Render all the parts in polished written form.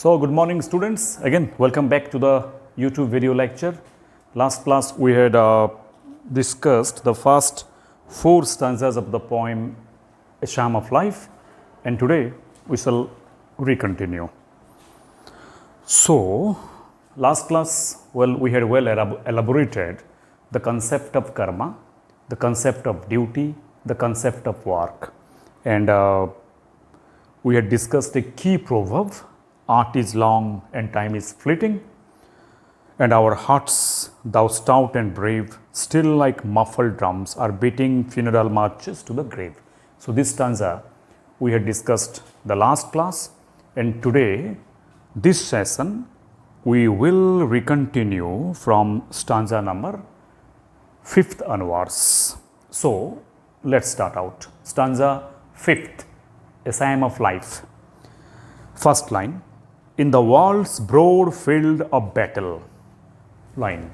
So good morning students, again welcome back to the YouTube video lecture. Last class we had discussed the first 4 stanzas of the poem A Sham of Life, and today we shall recontinue. So last class, we had elaborated the concept of karma, the concept of duty, the concept of work, and we had discussed a key proverb: art is long and time is fleeting, and our hearts, thou stout and brave, still like muffled drums are beating funeral marches to the grave. So this stanza we had discussed the last class, and today this session we will recontinue from stanza number 5th onwards. So let's start out. Stanza 5th, A Sham of Life. First line: in the world's broad field of battle. Line: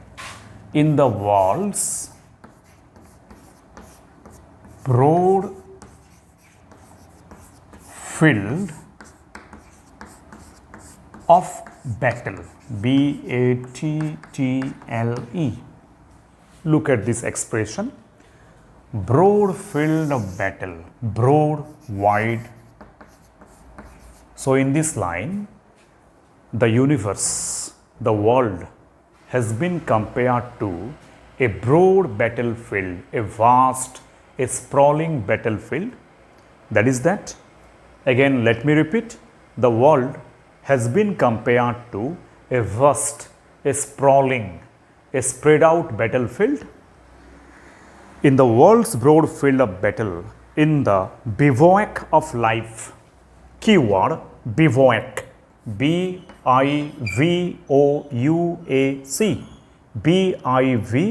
in the world's broad field of battle. B-A-T-T-L-E. Look at this expression. Broad field of battle. Broad, wide. So in this line, the universe, the world, has been compared to a broad battlefield, a vast, a sprawling battlefield. That is that. Again, let me repeat. The world has been compared to a vast, a sprawling, a spread out battlefield. In the world's broad field of battle, in the bivouac of life. Keyword: bivouac. B-I-V-O-U-A-C. B-I-V-O-U-A-C.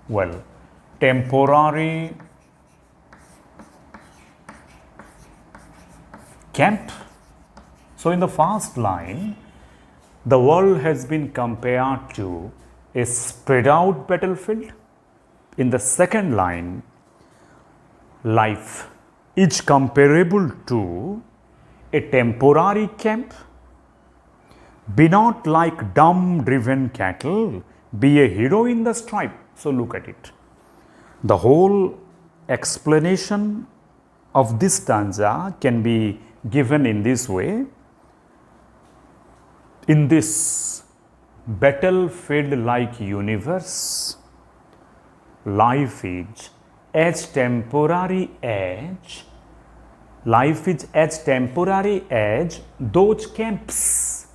Well, temporary camp. So in the first line, the world has been compared to a spread out battlefield. In the second line, life is comparable to a temporary camp. Be not like dumb driven cattle, be a hero in the strife. So look at it. The whole explanation of this stanza can be given in this way. In this battlefield like universe, life is as temporary as those camps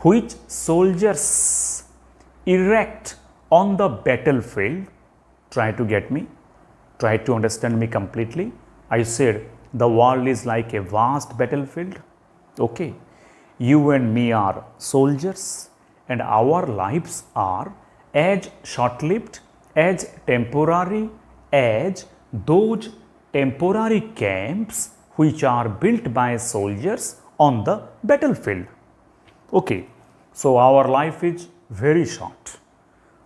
which soldiers erect on the battlefield. Try to get me, try to understand me completely. I said the world is like a vast battlefield. Okay, you and me are soldiers, and our lives are as short-lived, as temporary as those temporary camps which are built by soldiers on the battlefield. Okay, so our life is very short.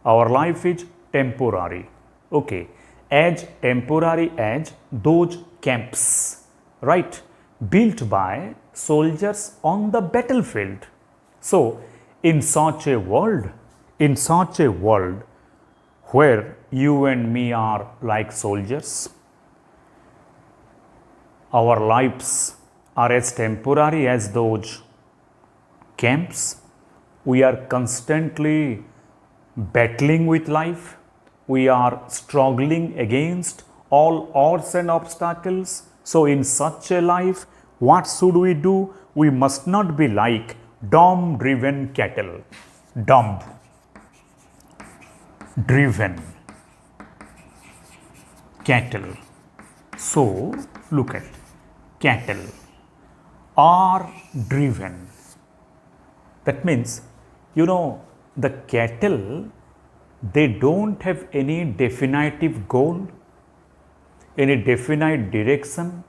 Our life is temporary. Okay, as temporary as those camps, right, built by soldiers on the battlefield. So in such a world where you and me are like soldiers, our lives are as temporary as those camps. We are constantly battling with life. We are struggling against all odds and obstacles. So in such a life, what should we do? We must not be like dumb driven cattle. Dumb driven cattle. So look at cattle are driven. That means, the cattle, they don't have any definitive goal, any definite direction.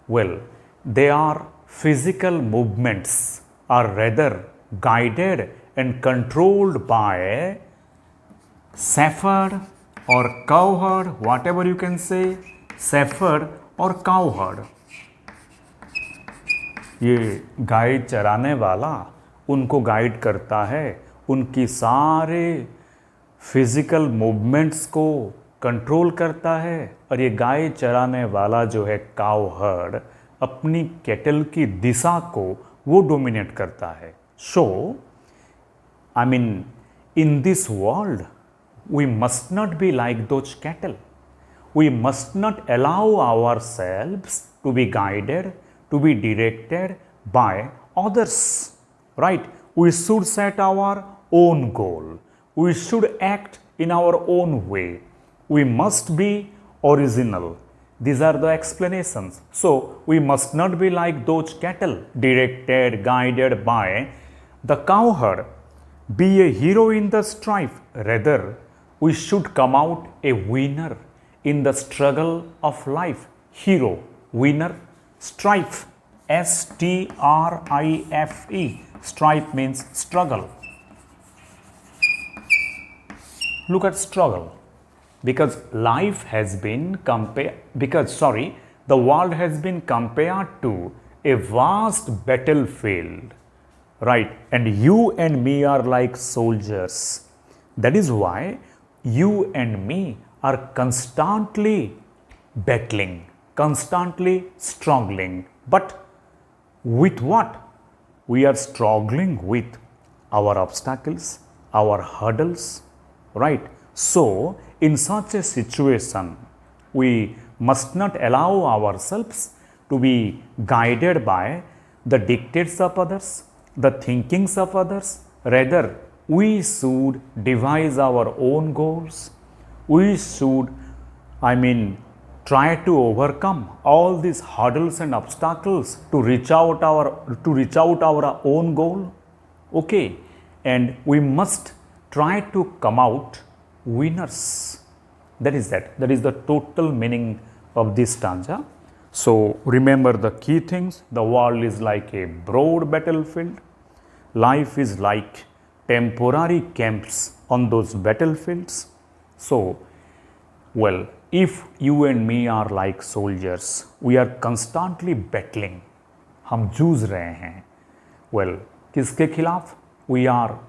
Well, their physical movements are rather guided and controlled by shepherd or cowherd, whatever you can say, shepherd और cow heard, ये गाय चराने वाला उनको guide करता है, उनकी सारे physical movements को कंट्रोल करता है। और ये गाय चराने वाला जो है काउ हर्ड, अपनी कैटल की दिशा को वो डोमिनेट करता है। सो I mean, in this world, we must not be like those cattle. We must not allow ourselves to be guided, to be directed by others, right? We should set our own goal. We should act in our own way. We must be original. These are the explanations. So, we must not be like those cattle, directed, guided by the cowherd. Be a hero in the strife. Rather, we should come out a winner in the struggle of life. Hero, winner, strife. S-T-R-I-F-E. Strife means struggle. Look at struggle. Because life has been the world has been compared to a vast battlefield. Right, and you and me are like soldiers. That is why you and me are constantly battling, constantly struggling. But with what? We are struggling with our obstacles, our hurdles, right? So, in such a situation, we must not allow ourselves to be guided by the dictates of others, the thinkings of others. Rather, we should devise our own goals. We should, try to overcome all these hurdles and obstacles to reach out our own goal. Okay, and we must try to come out winners. That is the total meaning of this stanza. So remember the key things. The world is like a broad battlefield. Life is like temporary camps on those battlefields. So, well, if you and me are like soldiers, we are constantly battling. हम जूझ रहे हैं. Well, किसके खिलाफ? We are,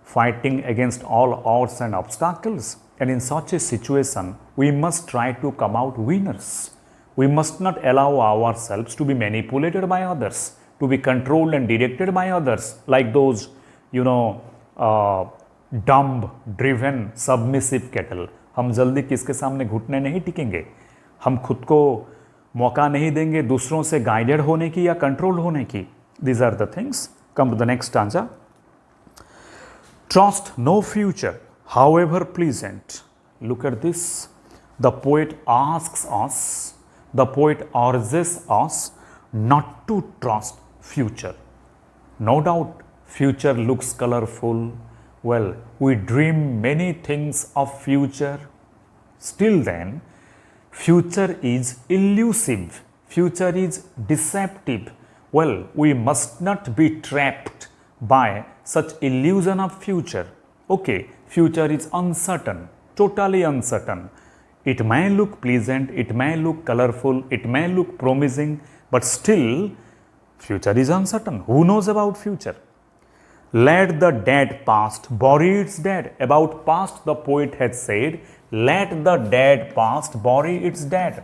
fighting against all odds and obstacles. And in such a situation, we must try to come out winners. We must not allow ourselves to be manipulated by others, to be controlled and directed by others, like those, dumb, driven, submissive cattle. हम जल्दी किसके सामने घुटने नहीं टिकेंगे. हम खुद को मौका नहीं देंगे दूसरों से गाइडेड होने की या कंट्रोल होने की. These are the things. Come to the next stanza. Trust no future, however pleasant. Look at this. The poet asks us, the poet urges us not to trust future. No doubt, future looks colorful. Well, we dream many things of future. Still then, future is elusive. Future is deceptive. Well, we must not be trapped by such illusion of future. Okay, future is uncertain, totally uncertain. It may look pleasant, it may look colorful, it may look promising, but still, future is uncertain. Who knows about future? Let the dead past bury its dead. About past, the poet had said, let the dead past bury its dead.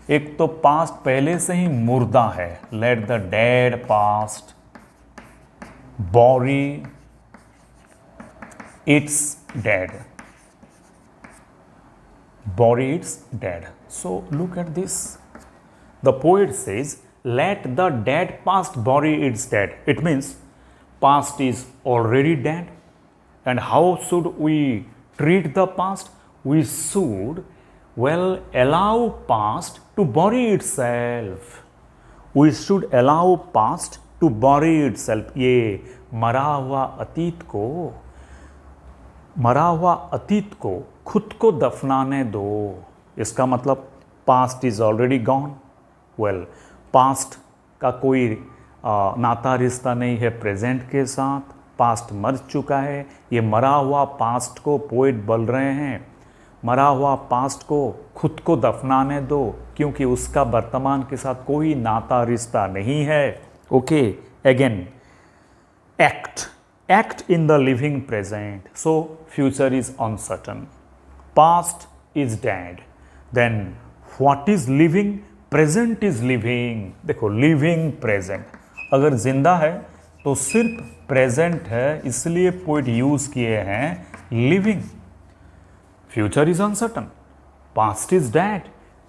एक तो past पहले से ही मुर्दा है. Let the dead past bury its dead. Bury its dead. So look at this. The poet says, let the dead past bury its dead. It means past is already dead. And how should we treat the past? We should, allow past to bury itself. We should allow past to bury itself. ये मरा हुआ अतीत को खुद को दफनाने दो. इसका मतलब past is already gone. Past का कोई नाता रिश्ता नहीं है प्रेजेंट के साथ. पास्ट मर चुका है. ये मरा हुआ पास्ट को पोएट बोल रहे हैं, मरा हुआ पास्ट को खुद को दफनाने दो, क्योंकि उसका वर्तमान के साथ कोई नाता रिश्ता नहीं है। Okay, again act in the living present, so future is uncertain, past is dead, then what is living, present is living। देखो living present, अगर जिंदा है तो सिर्फ प्रेजेंट है, इसलिए पोइट यूज किए हैं living. Future is uncertain, past is dead,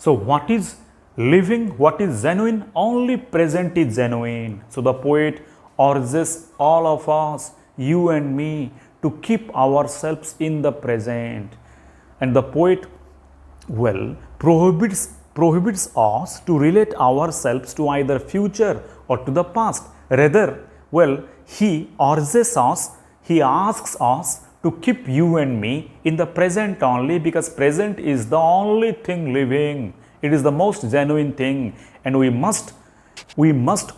so what is living, what is genuine? Only present is genuine. So the poet urges all of us, you and me, to keep ourselves in the present. And the poet, well, prohibits us to relate ourselves to either future or to the past. Rather, well, he urges us, he asks us to keep you and me in the present only, because present is the only thing living. It is the most genuine thing, and we must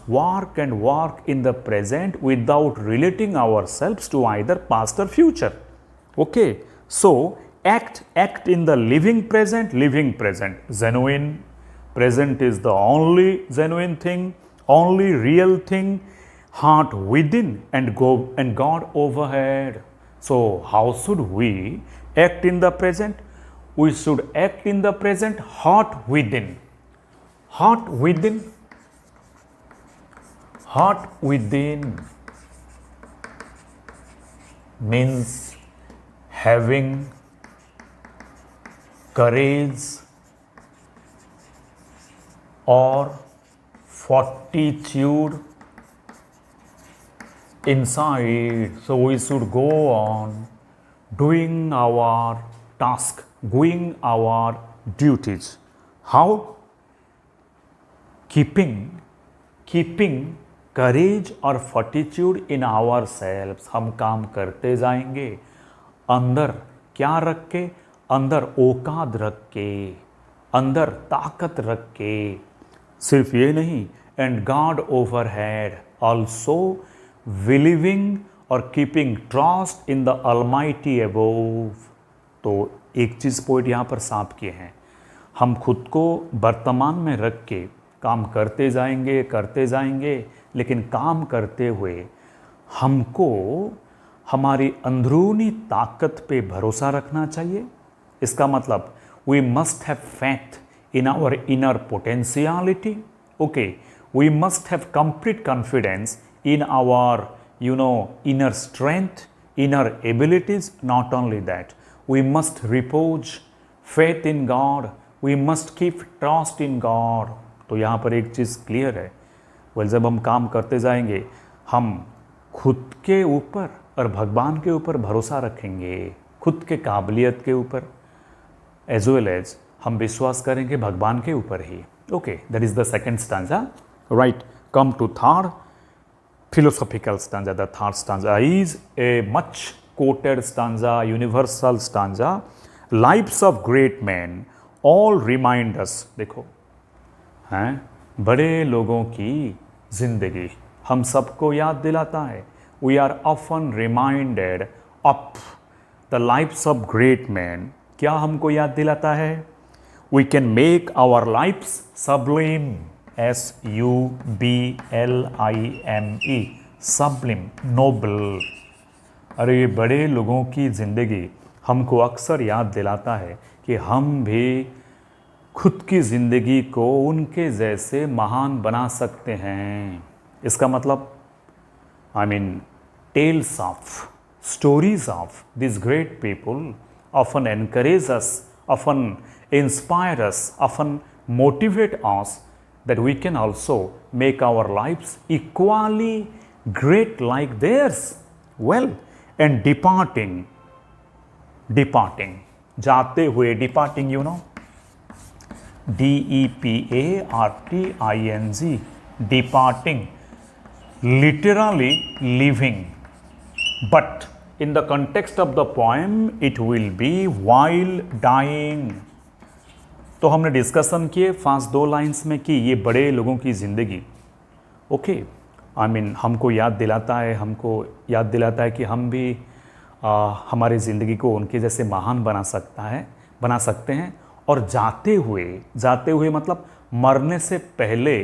work and work in the present without relating ourselves to either past or future. Okay, so act in the living present, genuine. Present is the only genuine thing, only real thing, heart within and God overhead. So how should we act in the present? We should act in the present, heart within. Heart within means having courage or fortitude inside. So we should go on doing our task, doing our duties. How? Keeping courage और fortitude in ourselves. हम काम करते जाएंगे अंदर क्या रख के, अंदर औकात रख के, अंदर ताकत रख के। सिर्फ ये नहीं, and God overhead, also believing और keeping trust in the Almighty above। तो एक चीज़ पोइट यहाँ पर साफ किए हैं, हम खुद को वर्तमान में रख के काम करते जाएंगे, लेकिन काम करते हुए हमको हमारी अंदरूनी ताकत पे भरोसा रखना चाहिए। इसका मतलब we must have faith in our inner potentiality. Okay, we must have complete confidence in our inner strength, inner abilities. Not only that, we must repose faith in God, we must keep trust in God। तो यहाँ पर एक चीज़ clear है, जब हम काम करते जाएंगे हम खुद के ऊपर और भगवान के ऊपर भरोसा रखेंगे, खुद के काबिलियत के ऊपर, एज वेल एज हम विश्वास करेंगे भगवान के ऊपर ही। Okay, that is the second stanza. Right, come to third philosophical stanza. The third stanza is a much quoted stanza, universal stanza. Lives of great men all remind us, देखो हैं, बड़े लोगों की जिंदगी हम सबको याद दिलाता है। We are often reminded of the lives of great men। क्या हमको याद दिलाता है? We can make our lives sublime, SUBLIME, sublime, noble. अरे ये बड़े लोगों की ज़िंदगी हमको अक्सर याद दिलाता है कि हम भी खुद की ज़िंदगी को उनके जैसे महान बना सकते हैं। इसका मतलब tales of, stories of this great people often encourage us, often inspire us, often motivate us that we can also make our lives equally great like theirs. Well, and departing, जाते हुए, departing, DEPARTING, departing, literally leaving, but in the context of the poem it will be while dying। तो हमने discussion किए first 2 lines में कि ये बड़े लोगों की ज़िंदगी हमको याद दिलाता है कि हम भी हमारी ज़िंदगी को उनके जैसे महान बना सकता है, बना सकते हैं। और जाते हुए मतलब मरने से पहले,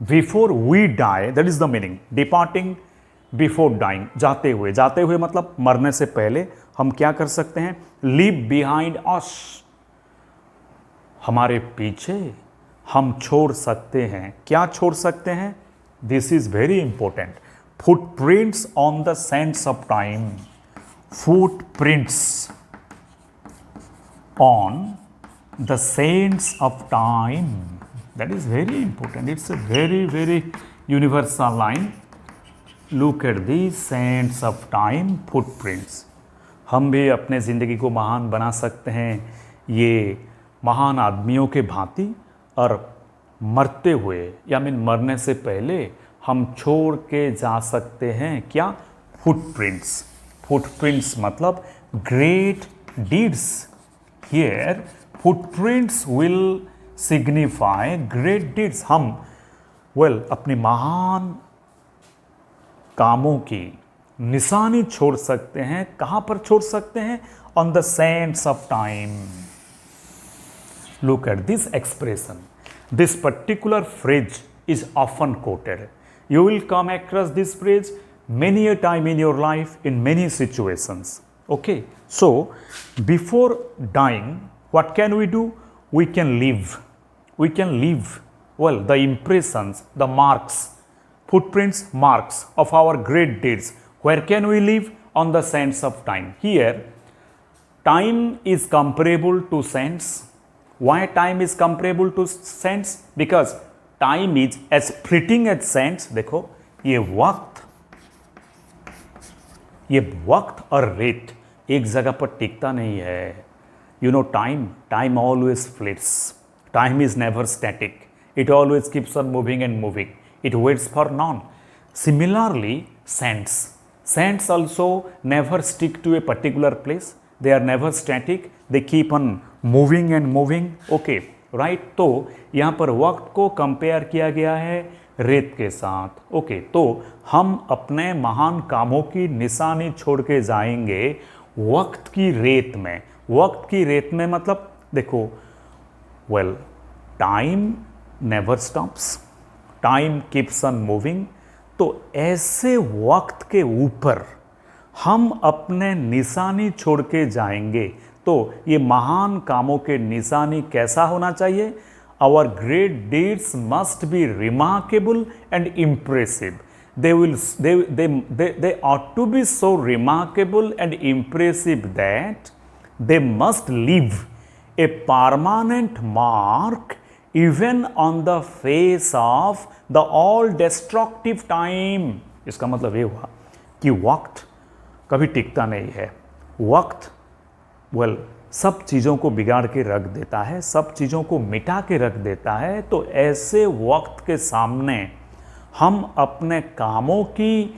before we die, that is the meaning, departing before dying, जाते हुए मतलब मरने से पहले हम क्या कर सकते हैं, लीव बिहाइंड अस, हमारे पीछे हम छोड़ सकते हैं, क्या छोड़ सकते हैं, this is very important, footprints on the Sands of time, footprints on the sands of time, that is very important, it's a very universal line. Look at these sands of time, footprints. हम भी अपने ज़िंदगी को महान बना सकते हैं ये महान आदमियों के भांति, और मरते हुए या मरने से पहले हम छोड़ के जा सकते हैं क्या, फुटप्रिंट्स। फुटप्रिंट्स मतलब great deeds. Here footprints will signify great deeds. हम अपनी महान कामों की निशानी छोड़ सकते हैं, कहां पर छोड़ सकते हैं, on the sands of time. Look at this expression. This particular phrase is often quoted. You will come across this phrase many a time in your life in many situations. Okay, so before dying, what can we do? We can leave. The impressions, the marks, footprints, marks of our great deeds. Where can we leave? On the sands of time. Here, time is comparable to sands. Why time is comparable to sands? Because time is as fleeting as sands. देखो, ये वक्त और रेत एक जगह पर टिकता नहीं है। You know, time always fleets. Time is never static. It always keeps on moving and moving. It waits for none. Similarly, sands also never stick to a particular place. They are never static. They keep on moving and moving. Okay, right? तो यहाँ पर वक्त को compare किया गया है रेत के साथ। ओके, तो हम अपने महान कामों की निशानी छोड़ के जाएंगे वक्त की रेत में मतलब देखो, time never stops, time keeps on moving. तो ऐसे वक्त के ऊपर हम अपने निशानी छोड़ के जाएंगे। तो ये महान कामों के निशानी कैसा होना चाहिए, our great deeds must be remarkable and impressive. They ought to be so remarkable and impressive that they must leave a permanent mark even on the face of the all destructive time. इसका मतलब ये हुआ कि वक्त कभी टिकता नहीं है। वक्त सब चीज़ों को बिगाड़ के रख देता है, सब चीज़ों को मिटा के रख देता है। तो ऐसे वक्त के सामने हम अपने कामों की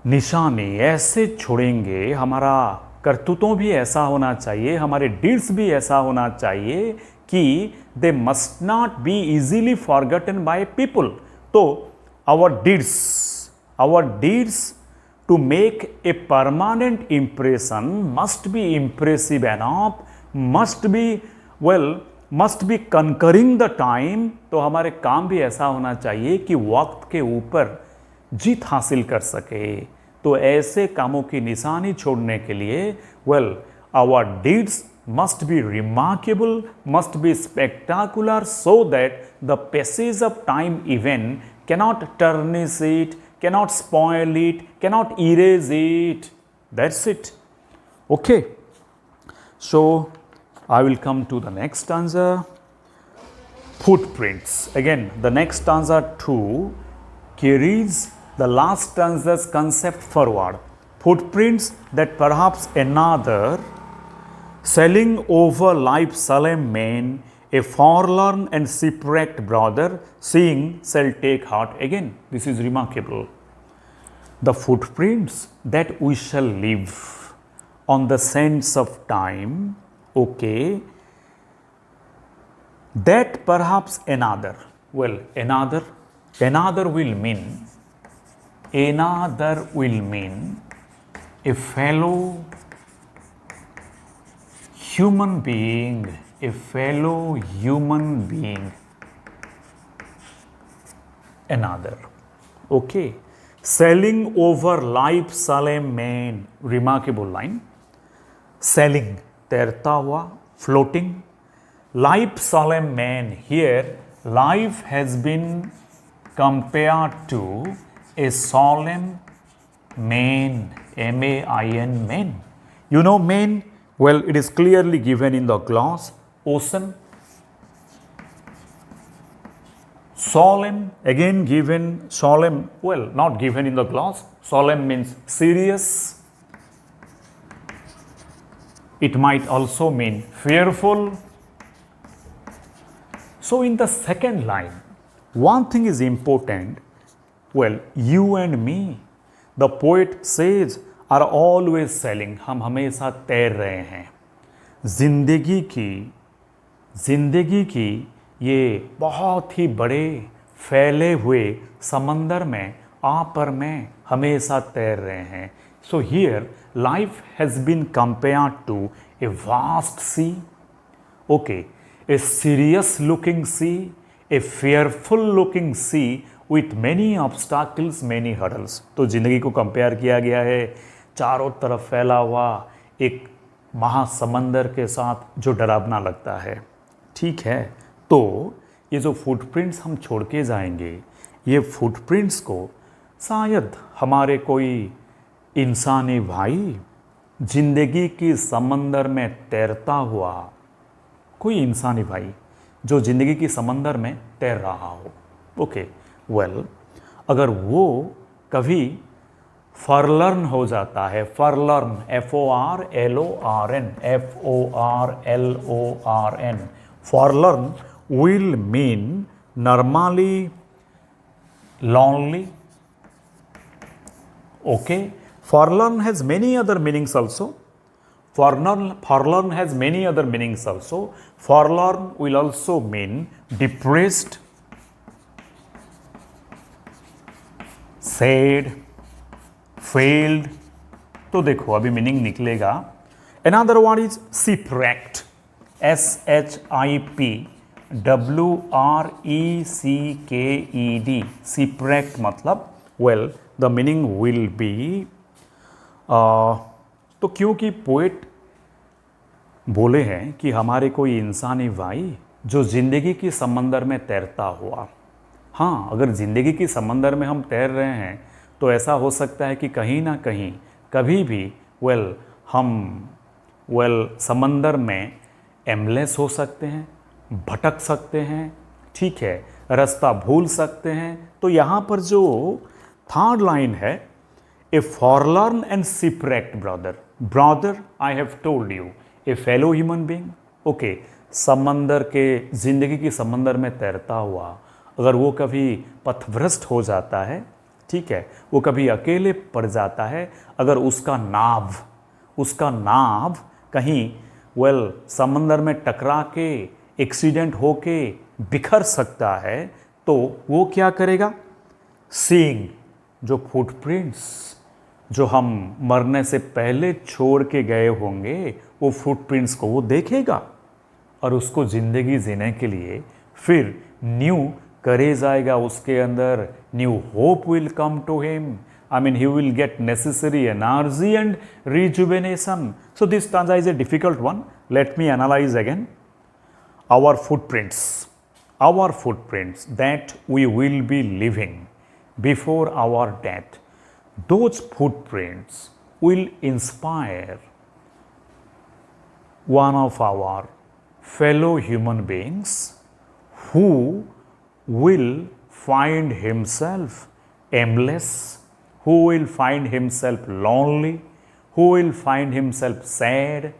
निशानी ऐसे छोड़ेंगे, हमारा करतूतों भी ऐसा होना चाहिए, हमारे डीड्स भी ऐसा होना चाहिए कि they must not be easily forgotten by people. तो our deeds to make a permanent impression must be impressive enough, must be conquering the time. तो हमारे काम भी ऐसा होना चाहिए कि वक्त के ऊपर जीत हासिल कर सके। तो ऐसे कामों की निशानी छोड़ने के लिए our deeds must be remarkable, must be spectacular, so that the passage of time event cannot tarnish it, cannot spoil it, cannot erase it. That's it. Okay, so I will come to the next stanza, footprints. Again, the next stanza 2 carries the last stanza's concept forward. Footprints that perhaps another sailing over life's solemn main, a forlorn and shipwrecked brother, seeing shall take heart again. This is remarkable. The footprints that we shall leave on the sands of time. Okay, that perhaps another, another will mean a fellow human being, a fellow human being, another. Okay, sailing over life solemn main, remarkable line. Sailing, तैरता हुआ, floating. Life solemn man, here life has been compared to a solemn main, M-A-I-N, main. You know main? Well, it is clearly given in the gloss. Ocean. Solemn, again given, solemn, well, not given in the gloss. Solemn means serious. It might also mean fearful. So in the second line, one thing is important. Well, you and me, the poet says, are always sailing. हम हमेशा तैर रहे हैं. जिंदगी की ये बहुत ही बड़े फैले हुए समंदर में आप और मैं हमेशा तैर रहे हैं. So here life has been compared to a vast sea. Okay, a serious looking sea, a fearful looking sea with many obstacles, many hurdles. तो जिंदगी को कंपेयर किया गया है चारों तरफ फैला हुआ एक महासमंदर के साथ जो डरावना लगता है. ठीक है, तो ये जो फुटप्रिंट्स हम छोड़ के जाएंगे, ये फुटप्रिंट्स को शायद हमारे कोई इंसानी भाई जिंदगी की समंदर में तैरता हुआ, कोई इंसानी भाई जो जिंदगी की समंदर में तैर रहा हो. ओके, वेल, अगर वो कभी फॉरलर्न हो जाता है, फॉरलर्न, F-O-R-L-O-R-N, F-O-R-L-O-R-N, फॉरलर्न will mean normally lonely. Okay, forlorn has many other meanings also. Forlorn has many other meanings also. Forlorn will also mean depressed, sad, failed. तो देखो अभी मीनिंग निकलेगा. Another one is shipwrecked, S-H-I-P-W-R-E-C-K-E-D, shipwrecked मतलब, well, the meaning will be, तो क्योंकि poet बोले हैं कि हमारे कोई इंसानी भाई जो जिंदगी की समंदर में तैरता हुआ. हाँ, अगर जिंदगी की समंदर में हम तैर रहे हैं तो ऐसा हो सकता है कि कहीं ना कहीं कभी भी हम समंदर में एमलेस हो सकते हैं, भटक सकते हैं. ठीक है, रास्ता भूल सकते हैं. तो यहाँ पर जो थर्ड लाइन है, a forlorn and shipwrecked brother, I have told you, a fellow human being. Okay, समंदर के, जिंदगी की समंदर में तैरता हुआ, अगर वो कभी पथभ्रष्ट हो जाता है, ठीक है, वो कभी अकेले पड़ जाता है, अगर उसका नाव कहीं समंदर में टकरा के एक्सीडेंट होके बिखर सकता है, तो वो क्या करेगा? सीइंग, जो फुटप्रिंट्स जो हम मरने से पहले छोड़ के गए होंगे, वो फुटप्रिंट्स को वो देखेगा और उसको ज़िंदगी जीने के लिए फिर न्यू करेज आएगा उसके अंदर, new hope will come to him. I mean, he will get necessary energy and rejuvenation. So this stanza is a difficult one. Let me analyze again. Our footprints that we will be leaving before our death, those footprints will inspire one of our fellow human beings who will find himself aimless, who will find himself lonely, who will find himself sad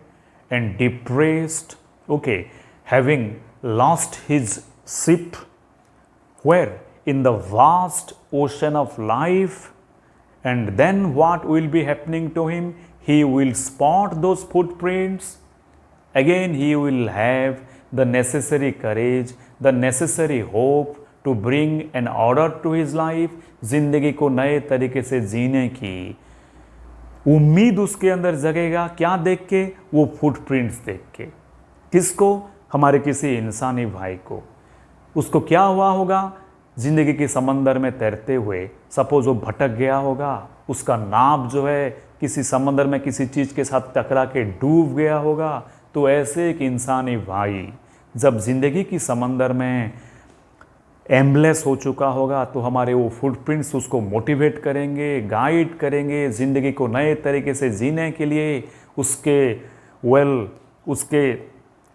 and depressed, okay, having lost his ship, where in the vast ocean of life. And then what will be happening to him? He will spot those footprints. Again, he will have the necessary courage, the necessary hope to bring an order to his life. जिंदगी को नए तरीके से जीने की उम्मीद उसके अंदर जगेगा क्या देख के? वो फुटप्रिंट्स देख के। किसको? हमारे किसी इंसानी भाई को। उसको क्या हुआ होगा? जिंदगी के समंदर में तैरते हुए सपोज वो भटक गया होगा, उसका नाव जो है किसी समंदर में किसी चीज़ के साथ टकरा के डूब गया होगा। तो ऐसे एक इंसानी भाई जब जिंदगी की समंदर में एम्बलेस हो चुका होगा तो हमारे वो फुटप्रिंट्स उसको मोटिवेट करेंगे, गाइड करेंगे ज़िंदगी को नए तरीके से जीने के लिए। उसके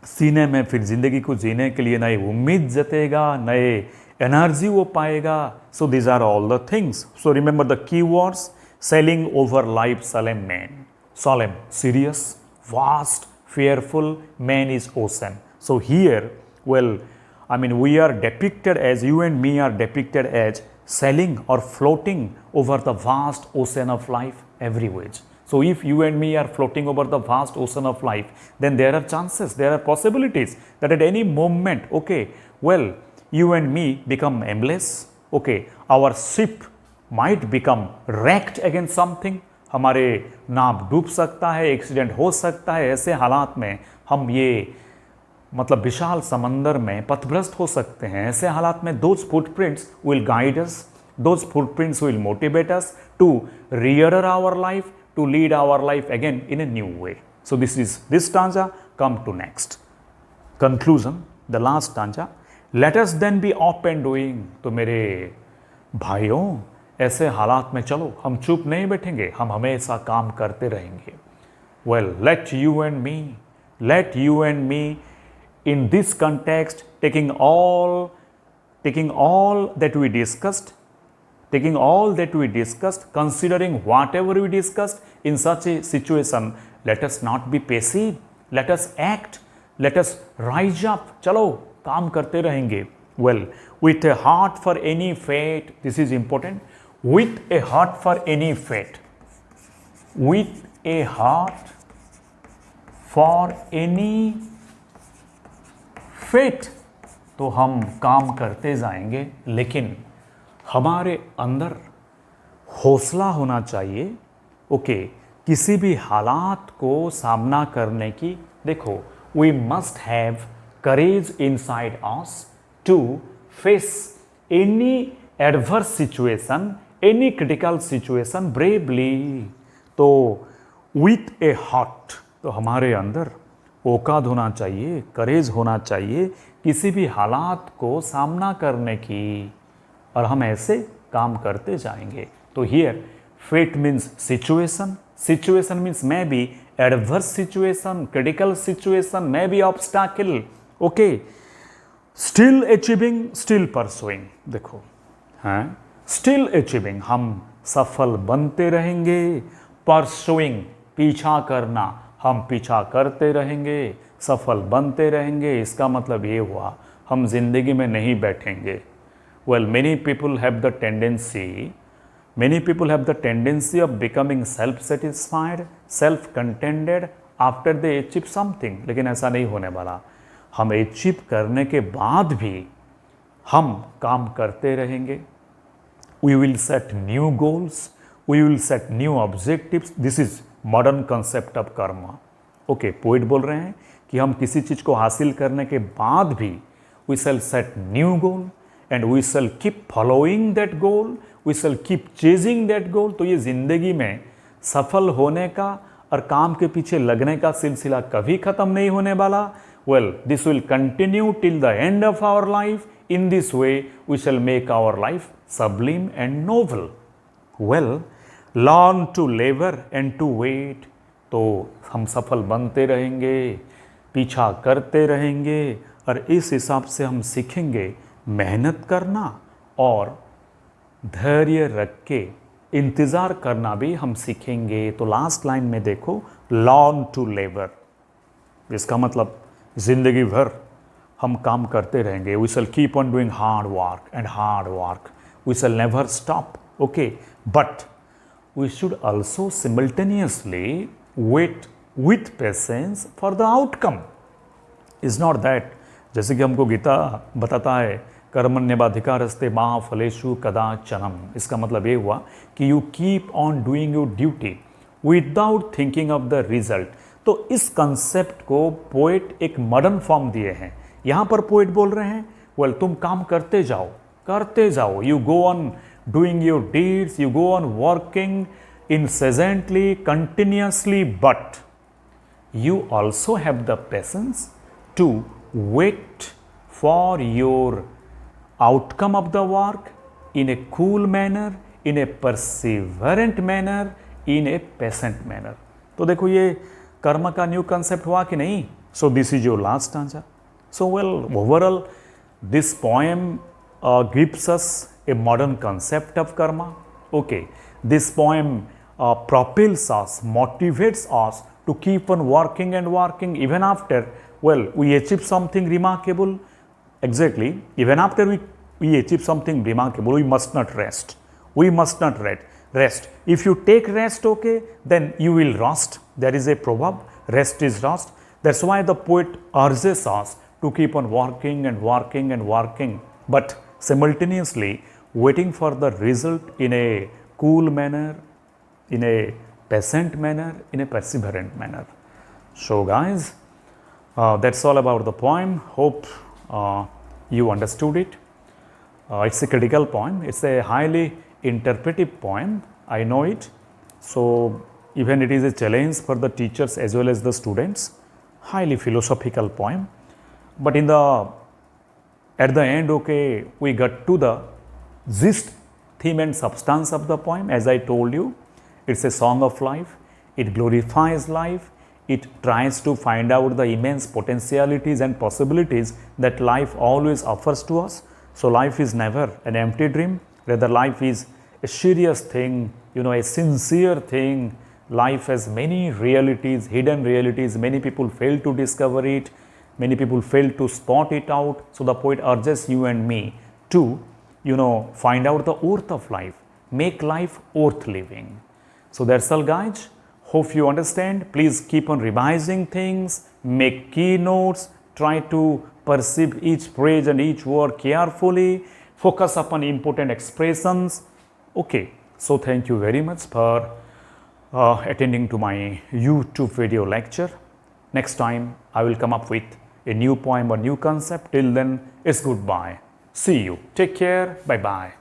सीने में फिर ज़िंदगी को जीने के लिए नई उम्मीद जतेगा, नए एनर्जी वो पाएगा। So these are all the things. So remember the key words, sailing over life solemn man. Solemn, serious, vast, fearful, man is ocean. So here, we are depicted as, you and me are depicted as sailing or floating over the vast ocean of life everywhere. So if you and me are floating over the vast ocean of life, then there are chances, there are possibilities that at any moment, you and me become aimless. Our ship might become wrecked against something. हमारे नाव डूब सकता है, accident हो सकता है। ऐसे हालात में हम विशाल समंदर में पथभ्रष्ट हो सकते हैं। ऐसे हालात में those footprints will guide us, those footprints will motivate us to reorder our life, to lead our life again in a new way. So this stanza. Come to next conclusion, the last stanza. Let us then be up and doing. तो मेरे भाइयों, ऐसे हालात में चलो हम चुप नहीं बैठेंगे, हम हमेशा काम करते रहेंगे। let you and me in this context, taking all that we discussed, considering whatever we discussed in such a situation, let us not be passive, let us act, let us rise up. चलो काम करते रहेंगे। With a heart for any fate, this is important, with a heart for any fate, with a heart for any fate, तो हम काम करते जाएंगे, लेकिन हमारे अंदर हौसला होना चाहिए। किसी भी हालात को सामना करने की। देखो, we must have courage inside us to face any adverse situation, any critical situation bravely. तो with a heart, तो हमारे अंदर औकात होना चाहिए, करेज होना चाहिए किसी भी हालात को सामना करने की, और हम ऐसे काम करते जाएंगे। तो here fate means situation, situation means may be adverse situation, critical situation, may be obstacle. Still achieving, still pursuing. देखो, हाँ, स्टिल अचीविंग, हम सफल बनते रहेंगे। परसुइंग, पीछा करना, हम पीछा करते रहेंगे, सफल बनते रहेंगे। इसका मतलब ये हुआ हम जिंदगी में नहीं बैठेंगे। Many people have the tendency of becoming self-satisfied, self-contented after they achieve something. लेकिन ऐसा नहीं होने वाला। हम अचीव करने के बाद भी हम काम करते रहेंगे। We will set new goals, we will set new objectives. This is modern concept of karma. Poet बोल रहे हैं कि हम किसी चीज़ को हासिल करने के बाद भी we shall set new goal and we shall keep following that goal, we shall keep chasing that goal. तो ये ज़िंदगी में सफल होने का और काम के पीछे लगने का सिलसिला कभी ख़त्म नहीं होने वाला। This will continue till the end of our life. In this way, we shall make our life sublime and noble. Learn to labor and to wait. तो हम सफल बनते रहेंगे, पीछा करते रहेंगे, और इस हिसाब से हम सीखेंगे मेहनत करना और धैर्य रख के इंतज़ार करना भी हम सीखेंगे। तो लास्ट लाइन में देखो, लर्न टू लेबर, इसका मतलब ज़िंदगी भर हम काम करते रहेंगे। We shall keep on doing hard work and hard work, we shall never stop. But we should also simultaneously wait with patience for the outcome. Is not that, जैसे कि हमको गीता बताता है, कर्मण्येवाधिकारस्ते मा फलेषु कदाचनम। इसका मतलब ये हुआ कि you keep on doing your duty without thinking of the result. तो इस कंसेप्ट को पोएट एक मॉडर्न फॉर्म दिए हैं। यहां पर पोएट बोल रहे हैं वेल तुम काम करते जाओ, you go on doing your deeds, you go on working incessantly, continuously, but you also have the patience to wait for your outcome of the work in a cool manner, in a perseverant manner, in a patient manner। तो देखो ये कर्म का new concept हुआ कि नहीं। So this is your last answer. So well overall this poem gives us a modern concept of karma। Okay, this poem propels us, motivates us to keep on working and working even after, well, we achieve something remarkable. Exactly, even after we achieve something remarkable, we must not rest. We must not rest. If you take rest, okay, then you will rust. There is a proverb, rest is rust. That's why the poet urges us to keep on working and working and working, but simultaneously waiting for the result in a cool manner, in a patient manner, in a perseverant manner। So guys, that's all about the poem। Hope you understood it। It's a critical poem, it's a highly interpretive poem, I know it। So even it is a challenge for the teachers as well as the students, highly philosophical poem, but at the end, okay, we got to the gist, theme and substance of the poem. As I told you, it's a song of life, it glorifies life, it tries to find out the immense potentialities and possibilities that life always offers to us। So life is never an empty dream, rather life is a serious thing, a sincere thing। Life has many realities, hidden realities, many people fail to discover it, many people fail to spot it out। So the poet urges you and me to, find out the worth of life, make life worth living। So that's all guys, hope you understand। Please keep on revising things, make keynotes, try to perceive each phrase and each word carefully, focus upon important expressions। Okay, so thank you very much for attending to my YouTube video lecture। Next time I will come up with a new poem or new concept. Till then, it's goodbye, see you, take care, bye bye।